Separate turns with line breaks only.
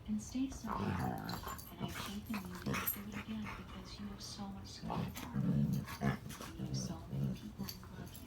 And stay so. And I have faith in you that you'll do it again because you have so much to live for. You have so many people who love you.